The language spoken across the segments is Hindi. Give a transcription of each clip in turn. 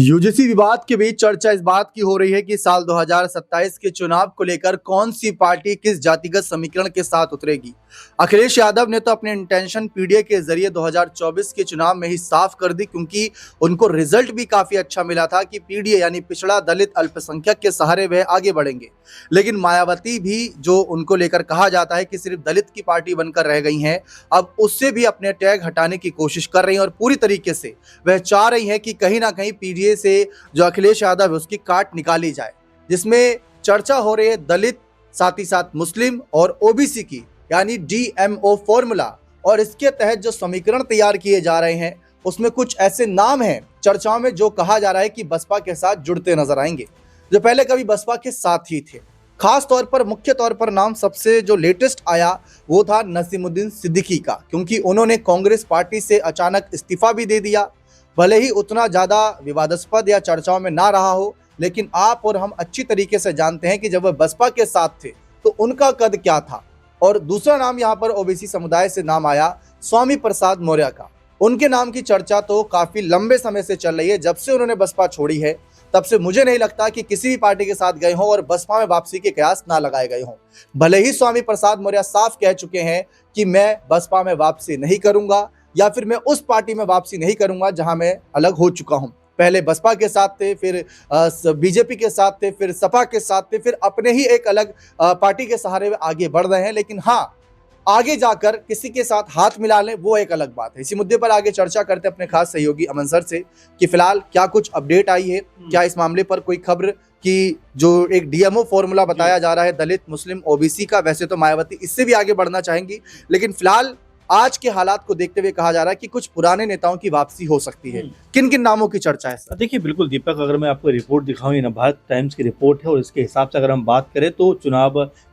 यूजीसी विवाद के बीच चर्चा इस बात की हो रही है कि साल 2027 के चुनाव को लेकर कौन सी पार्टी किस जातिगत समीकरण के साथ उतरेगी। अखिलेश यादव ने तो अपने इंटेंशन पीडीए के जरिए 2024 के चुनाव में ही साफ कर दी, क्योंकि उनको रिजल्ट भी काफी अच्छा मिला था कि पीडीए यानी पिछड़ा दलित अल्पसंख्यक के सहारे वह आगे बढ़ेंगे। लेकिन मायावती भी, जो उनको लेकर कहा जाता है कि सिर्फ दलित की पार्टी बनकर रह गई हैं, अब उससे भी अपने टैग हटाने की कोशिश कर रही हैं और पूरी तरीके से वह चाह रही हैं कि कहीं ना कहीं पीडीए से जो अखिलेश यादव है उसकी काट निकाली जाए, जिसमें चर्चा हो रही है दलित, साथ ही साथ मुस्लिम और ओबीसी की, यानी डीएमओ फॉर्मूला। और इसके तहत जो समीकरण तैयार किए जा रहे हैं उसमें कुछ ऐसे नाम हैं चर्चाओं में जो कहा जा रहा है कि बसपा के साथ जुड़ते नजर आएंगे, जो पहले कभी बसपा के साथ ही थे। खास तौर पर, मुख्य तौर पर नाम सबसे जो लेटेस्ट आया वो था नसीमुद्दीन सिद्दीकी का, क्योंकि उन्होंने कांग्रेस पार्टी से अचानक इस्तीफा भी दे दिया। भले ही उतना ज़्यादा विवादास्पद या चर्चाओं में ना रहा हो, लेकिन आप और हम अच्छी तरीके से जानते हैं कि जब वह बसपा के साथ थे तो उनका कद क्या था। और दूसरा नाम यहाँ पर ओबीसी समुदाय से नाम आया स्वामी प्रसाद मौर्य का। उनके नाम की चर्चा तो काफ़ी लंबे समय से चल रही है। जब से उन्होंने बसपा छोड़ी है तब से मुझे नहीं लगता कि किसी भी पार्टी के साथ गए हों और बसपा में वापसी के कयास ना लगाए गए हों। भले ही स्वामी प्रसाद मौर्य साफ कह चुके हैं कि मैं बसपा में वापसी नहीं करूंगा, या फिर मैं उस पार्टी में वापसी नहीं करूंगा जहां मैं अलग हो चुका हूं। पहले बसपा के साथ थे, फिर बीजेपी के साथ थे, फिर सपा के साथ थे, फिर अपने ही एक अलग पार्टी के सहारे में आगे बढ़ रहे हैं। लेकिन हाँ, आगे जाकर किसी के साथ हाथ मिला लें वो एक अलग बात है। इसी मुद्दे पर आगे चर्चा करते हैं अपने खास सहयोगी अमन सर से कि फिलहाल क्या कुछ अपडेट आई है, क्या इस मामले पर कोई खबर कि जो एक डीएमओ फॉर्मूला बताया जा रहा है दलित, मुस्लिम, ओबीसी का, वैसे तो मायावती इससे भी आगे बढ़ना चाहेंगी, लेकिन फिलहाल आज के हालात को देखते हुए कहा जा रहा है कि कुछ पुराने नेताओं की वापसी हो सकती है। किन किन नामों की चर्चा है? देखिए, बिल्कुल दीपक, अगर मैं आपको रिपोर्ट दिखाऊं, ये नवभारत टाइम्स की रिपोर्ट है और इसके हिसाब से अगर हम बात करें तो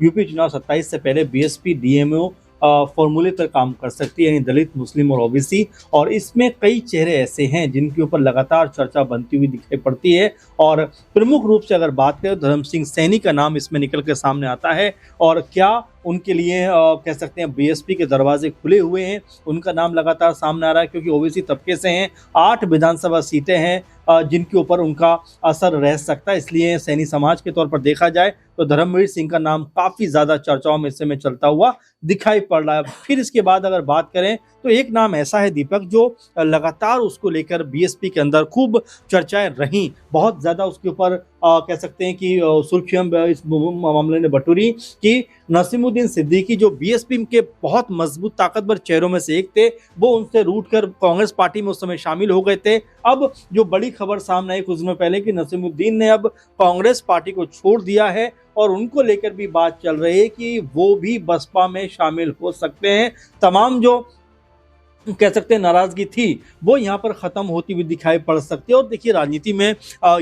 यूपी चुनाव 27 से पहले बीएसपी डीएमओ फॉर्मूले पर काम कर सकती है, यानी दलित, मुस्लिम और ओबीसी। और इसमें कई चेहरे ऐसे हैं जिनके ऊपर लगातार चर्चा बनती हुई दिखाई पड़ती है। और प्रमुख रूप से अगर बात करें तो धर्म सिंह सैनी का नाम इसमें निकल के सामने आता है। और क्या उनके लिए कह सकते हैं बीएसपी के दरवाजे खुले हुए हैं, उनका नाम लगातार सामने आ रहा है, क्योंकि ओबीसी तबके से हैं, 8 विधानसभा सीटें हैं जिनके ऊपर उनका असर रह सकता है। इसलिए सैनी समाज के तौर पर देखा जाए तो धर्मवीर सिंह का नाम काफ़ी ज़्यादा चर्चाओं में इस समय चलता हुआ दिखाई पड़ रहा है। फिर इसके बाद अगर बात करें तो एक नाम ऐसा है दीपक, जो लगातार उसको लेकर बीएसपी के अंदर खूब चर्चाएं रहीं, बहुत ज़्यादा उसके ऊपर कह सकते हैं कि सुर्खियां इस मामले ने बटोरी कि नसीमुद्दीन सिद्दीकी, जो बीएसपी के बहुत मजबूत ताकतवर चेहरों में से एक थे, वो उनसे रूठ कर कांग्रेस पार्टी में उस समय शामिल हो गए थे। अब जो बड़ी खबर सामने आई कुछ दिनों पहले कि नसीमुद्दीन ने अब कांग्रेस पार्टी को छोड़ दिया है और उनको लेकर भी बात चल रही है कि वो भी बसपा में शामिल हो सकते हैं। तमाम जो कह सकते हैं नाराजगी थी वो यहाँ पर खत्म होती हुई दिखाई पड़ सकती है। और देखिए, राजनीति में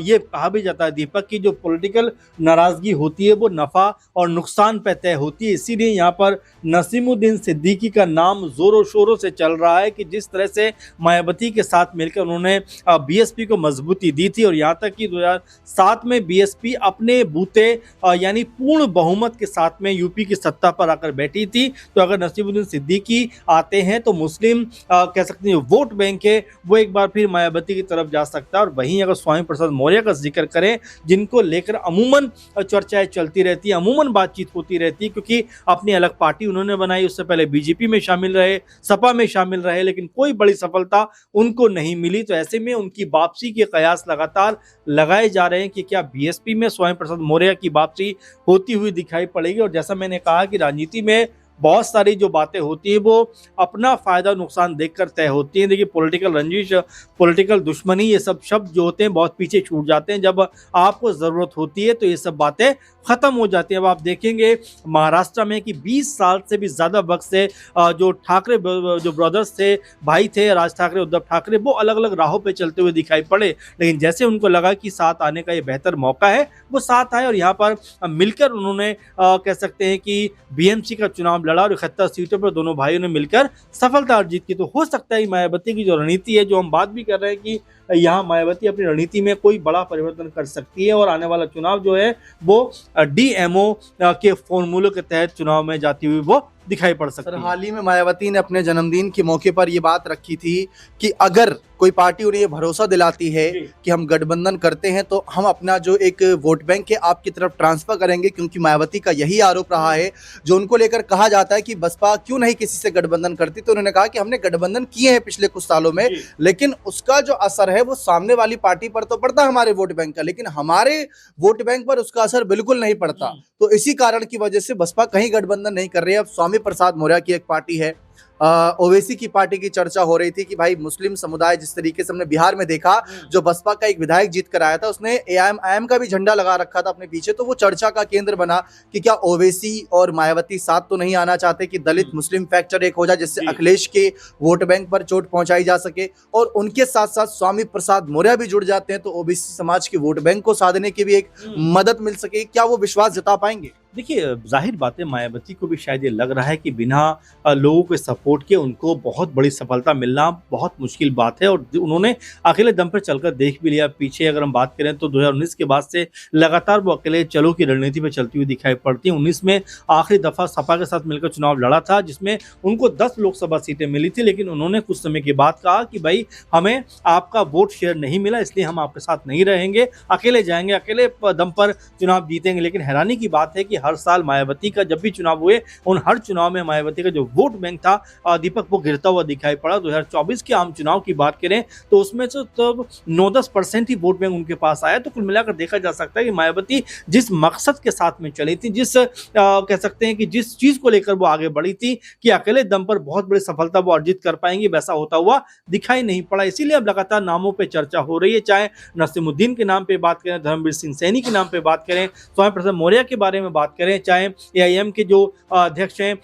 ये कहा भी जाता है दीपक कि जो पॉलिटिकल नाराजगी होती है वो नफ़ा और नुकसान पे तय होती है। इसीलिए यहाँ पर नसीमुद्दीन सिद्दीकी का नाम जोरों शोरों से चल रहा है कि जिस तरह से मायावती के साथ मिलकर उन्होंने बीएसपी को मजबूती दी थी और यहाँ तक कि 2007 में बीएसपी अपने बूते यानी पूर्ण बहुमत के साथ में यूपी की सत्ता पर आकर बैठी थी। तो अगर नसीमुद्दीन सिद्दीकी आते हैं तो मुस्लिम कह सकते हैं वोट बैंक है वो एक बार फिर मायावती की तरफ जा सकता है। और वहीं अगर स्वामी प्रसाद मौर्य का जिक्र करें, जिनको लेकर अमूमन चर्चाएं चलती रहती है, अमूमन बातचीत होती रहती है, क्योंकि अपनी अलग पार्टी उन्होंने बनाई, उससे पहले बीजेपी में शामिल रहे, सपा में शामिल रहे, लेकिन कोई बड़ी सफलता उनको नहीं मिली। तो ऐसे में उनकी वापसी के कयास लगातार लगाए जा रहे हैं कि क्या बीएसपी में स्वामी प्रसाद मौर्य की वापसी होती हुई दिखाई पड़ेगी। और जैसा मैंने कहा कि राजनीति में बहुत सारी जो बातें होती है वो अपना फायदा नुकसान देखकर तय होती हैं। देखिए, पॉलिटिकल रंजिश, पॉलिटिकल दुश्मनी, ये सब शब्द जो होते हैं बहुत पीछे छूट जाते हैं। जब आपको ज़रूरत होती है तो ये सब बातें ख़त्म हो जाती हैं। अब आप देखेंगे महाराष्ट्र में कि 20 साल से भी ज़्यादा वक्त से जो ठाकरे जो ब्रदर्स थे, भाई थे राज ठाकरे, उद्धव ठाकरे, वो अलग अलग राहों पर चलते हुए दिखाई पड़े। लेकिन जैसे उनको लगा कि साथ आने का ये बेहतर मौका है, वो साथ आए और यहाँ पर मिलकर उन्होंने कह सकते हैं कि बीएमसी का चुनाव लड़ा और 71 सीटों पर दोनों भाइयों ने मिलकर सफलता अर्जित की। तो हो सकता है मायावती की जो रणनीति है, जो हम बात भी कर रहे हैं कि यहाँ मायावती अपनी रणनीति में कोई बड़ा परिवर्तन कर सकती है और आने वाला चुनाव जो है वो डीएमओ के फॉर्मूले के तहत चुनाव में जाती हुई वो दिखाई पड़ सर, सकती है। हाल ही में मायावती ने अपने जन्मदिन के मौके पर ये बात रखी थी कि अगर कोई पार्टी उन्हें ये भरोसा दिलाती है जी। कि हम गठबंधन करते हैं तो हम अपना जो एक वोट बैंक है आपकी तरफ ट्रांसफर करेंगे, क्योंकि मायावती का यही आरोप रहा है जो उनको लेकर कहा जाता है कि बसपा क्यों नहीं किसी से गठबंधन करती। तो उन्होंने कहा कि हमने गठबंधन किए हैं पिछले कुछ सालों में, जी। लेकिन उसका जो असर है वो सामने वाली पार्टी पर तो पड़ता है हमारे वोट बैंक का, लेकिन हमारे वोट बैंक पर उसका असर बिल्कुल नहीं पड़ता। तो इसी कारण की वजह से बसपा कहीं गठबंधन नहीं कर रही है। अब स्वामी प्रसाद मौर्य की एक पार्टी है, ओवैसी की पार्टी की चर्चा हो रही थी कि भाई मुस्लिम समुदाय, जिस तरीके से हमने बिहार में देखा, जो बसपा का एक विधायक जीत कर आया था उसने एआईएम का भी झंडा लगा रखा था अपने पीछे, तो वो चर्चा का केंद्र बना कि क्या ओवैसी और मायावती साथ तो नहीं आना चाहते कि दलित मुस्लिम फैक्टर एक हो जाए, जिससे जी। अखिलेश के वोट बैंक पर चोट पहुंचाई जा सके, और उनके साथ साथ स्वामी प्रसाद मौर्य भी जुड़ जाते हैं तो ओबीसी समाज के वोट बैंक को साधने की भी एक मदद मिल सके। क्या वो विश्वास जता पाएंगे? देखिए, जाहिर बात है मायावती को भी शायद ये लग रहा है कि बिना लोगों के सपोर्ट के उनको बहुत बड़ी सफलता मिलना बहुत मुश्किल बात है, और उन्होंने अकेले दम पर चलकर देख भी लिया। पीछे अगर हम बात करें तो 2019 के बाद से लगातार वो अकेले चलो की रणनीति पर चलती हुई दिखाई पड़ती है। 19 में आखिरी दफा सपा के साथ मिलकर चुनाव लड़ा था जिसमें उनको 10 लोकसभा सीटें मिली थी, लेकिन उन्होंने कुछ समय के बाद कहा कि भाई हमें आपका वोट शेयर नहीं मिला, इसलिए हम आपके साथ नहीं रहेंगे, अकेले जाएंगे, अकेले दम पर चुनाव जीतेंगे। लेकिन हैरानी की बात है कि हर साल मायावती का जब भी चुनाव हुए उन हर चुनाव में मायावती का जो वोट बैंक था दीपक, वो गिरता हुआ दिखाई पड़ा। 2024 के आम चुनाव की बात करें तो उसमें तो तब 9-10% ही वोट बैंक उनके पास आया। तो कुल मिलाकर देखा जा सकता है कि मायावती जिस मकसद के साथ में चली थी, जिस कह सकते हैं कि जिस चीज को लेकर वो आगे बढ़ी थी कि अकेले दम पर बहुत बड़ी सफलता वो अर्जित कर पाएंगी, वैसा होता हुआ दिखाई नहीं पड़ा। इसीलिए अब लगातार नामों पर चर्चा हो रही है, चाहे नसीमुद्दीन के नाम पे बात करें, धर्मवीर सिंह सैनी के नाम पे बात करें, स्वामी प्रसाद मौर्य के बारे में बात करें, चाहे एआईएम के जो अध्यक्ष हैं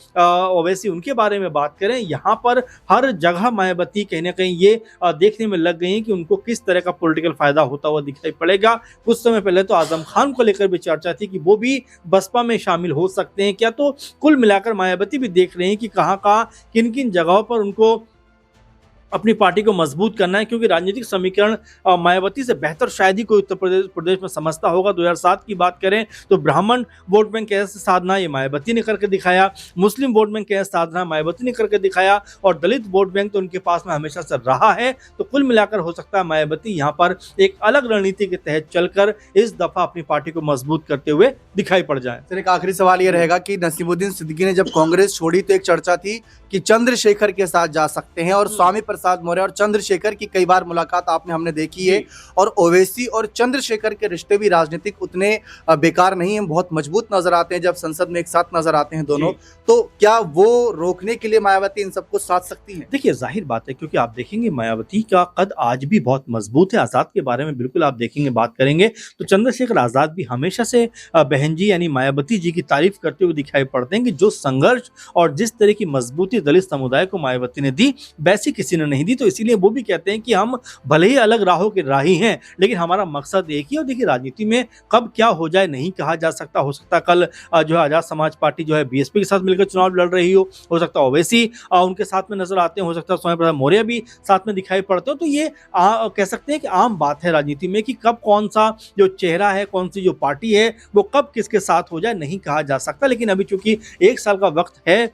ओवैसी उनके बारे में बात करें। यहाँ पर हर जगह मायावती कहीं ना कहीं ये देखने में लग गई हैं कि उनको किस तरह का पॉलिटिकल फायदा होता हुआ दिखाई पड़ेगा। कुछ समय पहले तो आजम खान को लेकर भी चर्चा थी कि वो भी बसपा में शामिल हो सकते हैं क्या। तो कुल मिलाकर मायावती भी देख रहे हैं कि कहाँ कहाँ किन किन जगहों पर उनको अपनी पार्टी को मजबूत करना है, क्योंकि राजनीतिक समीकरण मायावती से बेहतर शायद ही कोई उत्तर प्रदेश में समझता होगा। 2007 की बात करें तो ब्राह्मण वोट बैंक कैसे साधना ये मायावती ने करके दिखाया, मुस्लिम वोट बैंक कैसे साधना मायावती ने करके दिखाया, और दलित वोट बैंक तो उनके पास में हमेशा से रहा है। तो कुल मिलाकर हो सकता है मायावती यहाँ पर एक अलग रणनीति के तहत चलकर इस दफा अपनी पार्टी को मजबूत करते हुए दिखाई पड़ जाए। सर, एक आखिरी सवाल ये रहेगा कि नसीमुद्दीन सिद्दीकी ने जब कांग्रेस छोड़ी तो एक चर्चा थी कि चंद्रशेखर के साथ जा सकते हैं, और स्वामी प्रसाद मौर्य और चंद्रशेखर की कई बार मुलाकात हमने देखी है, और ओवैसी और चंद्रशेखर के रिश्ते भी राजनीतिक उतने बेकार नहीं है, बहुत मजबूत नजर आते हैं जब संसद में एक साथ नजर आते हैं दोनों। तो क्या वो रोकने के लिए मायावती इन सबको साथ सकती है? देखिए, जाहिर बात है, क्योंकि आप देखेंगे मायावती का कद आज भी बहुत मजबूत है। आजाद के बारे में बिल्कुल आप देखेंगे, बात करेंगे तो चंद्रशेखर आजाद भी हमेशा से बहन जी यानी मायावती जी की तारीफ करते हुए दिखाई पड़ते हैं कि जो संघर्ष और जिस तरह की मजबूती दलित समुदाय को मायावती ने दी, वैसी किसी ने नहीं दी। तो इसीलिए वो भी कहते हैं कि हम भले ही अलग राहों के राही हैं, लेकिन हमारा मकसद एक ही है। और देखिए, राजनीति में कब क्या हो जाए नहीं कहा जा सकता। हो सकता कल जो है आजाद समाज पार्टी जो है बीएसपी के साथ मिलकर चुनाव लड़ रही हो सकता है ओवैसी उनके साथ में नजर आते हैं, हो सकता है स्वामी प्रसाद मौर्य भी साथ में दिखाई पड़ते हो। तो ये कह सकते हैं कि आम बात है राजनीति में कि कब कौन सा जो चेहरा है, कौन सी जो पार्टी है, वो कब किसके साथ हो जाए नहीं कहा जा सकता। लेकिन अभी चूंकि 1 साल का वक्त है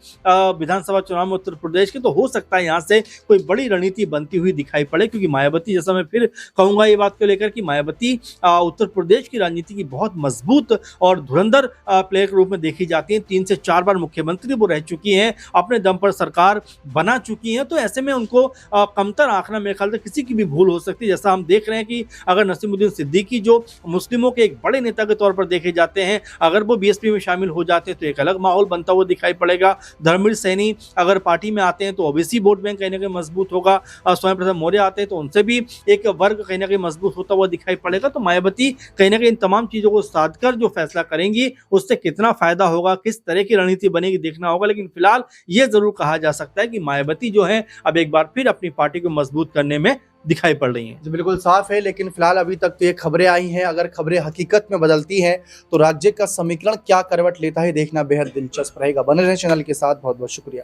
विधानसभा चुनाव में उत्तर प्रदेश के, तो हो सकता है यहाँ से कोई बड़ी रणनीति बनती हुई दिखाई पड़े। क्योंकि मायावती, जैसा मैं फिर कहूंगा ये बात को लेकर कि मायावती उत्तर प्रदेश की राजनीति की बहुत मजबूत और धुरंधर प्लेयर के रूप में देखी जाती है। 3 से 4 बार मुख्यमंत्री वो रह चुकी हैं, अपने दम पर सरकार बना चुकी हैं। तो ऐसे में उनको कमतर आंकना मेरे ख्याल से किसी की भी भूल हो सकती है। जैसा हम देख रहे हैं कि अगर नसीमुद्दीन सिद्दीकी जो मुस्लिमों के एक बड़े नेता के तौर पर देखे जाते हैं, अगर वो बीएसपी में शामिल हो जाते हैं तो एक अलग माहौल बनता हुआ दिखाई पड़ेगा। धर्मवीर सैनी अगर पार्टी में आते हैं तो ओबीसी वोट बैंक कहीं ना कहीं मजबूत होगा। स्वामी प्रसाद मौर्य आते हैं तो उनसे भी एक वर्ग कहीं ना कहीं मजबूत होता हुआ दिखाई पड़ेगा। तो मायावती कहीं ना कहीं इन तमाम चीजों को साध कर जो फैसला करेंगी उससे कितना फायदा होगा, किस तरह की रणनीति बनेगी, देखना होगा। लेकिन फिलहाल ये जरूर कहा जा सकता है कि मायावती जो है अब एक बार फिर अपनी पार्टी को मजबूत करने में दिखाई पड़ रही हैं। जो बिल्कुल साफ है, लेकिन फिलहाल अभी तक तो ये खबरें आई हैं। अगर खबरें हकीकत में बदलती हैं तो राज्य का समीकरण क्या करवट लेता है देखना बेहद दिलचस्प रहेगा। बने रहें चैनल के साथ। बहुत बहुत शुक्रिया।